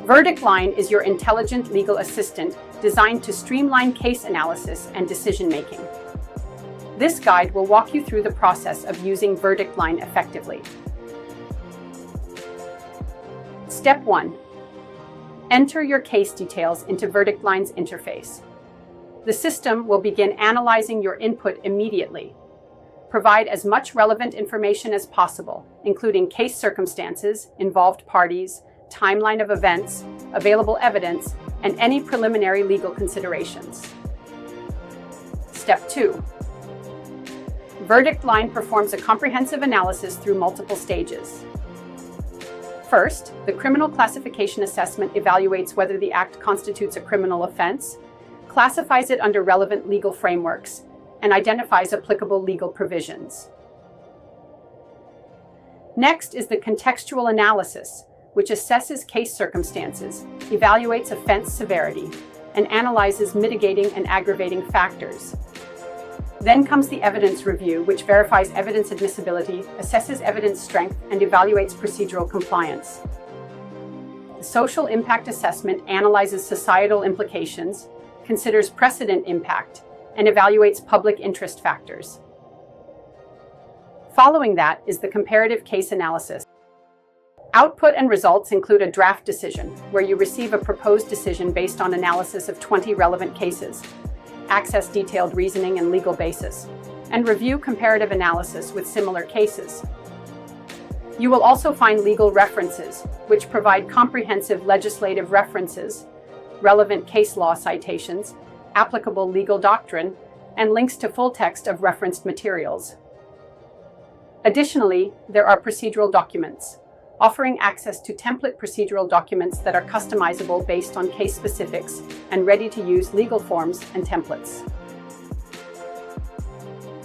VerdictLine is your intelligent legal assistant designed to streamline case analysis and decision-making. This guide will walk you through the process of using VerdictLine effectively. Step 1. Enter your case details into VerdictLine's interface. The system will begin analyzing your input immediately. Provide as much relevant information as possible, including case circumstances, involved parties, timeline of events, available evidence, and any preliminary legal considerations. Step 2. VerdictLine performs a comprehensive analysis through multiple stages. First, the criminal classification assessment evaluates whether the act constitutes a criminal offense, classifies it under relevant legal frameworks, and identifies applicable legal provisions. Next is the contextual analysis, which assesses case circumstances, evaluates offense severity, and analyzes mitigating and aggravating factors. Then comes the evidence review, which verifies evidence admissibility, assesses evidence strength, and evaluates procedural compliance. The social impact assessment analyzes societal implications, considers precedent impact, and evaluates public interest factors. Following that is the comparative case analysis. Output and results include a draft decision, where you receive a proposed decision based on analysis of 20 relevant cases, access detailed reasoning and legal basis, and review comparative analysis with similar cases. You will also find legal references, which provide comprehensive legislative references, relevant case law citations, applicable legal doctrine, and links to full text of referenced materials. Additionally, there are procedural documents, offering access to template procedural documents that are customizable based on case specifics and ready-to-use legal forms and templates.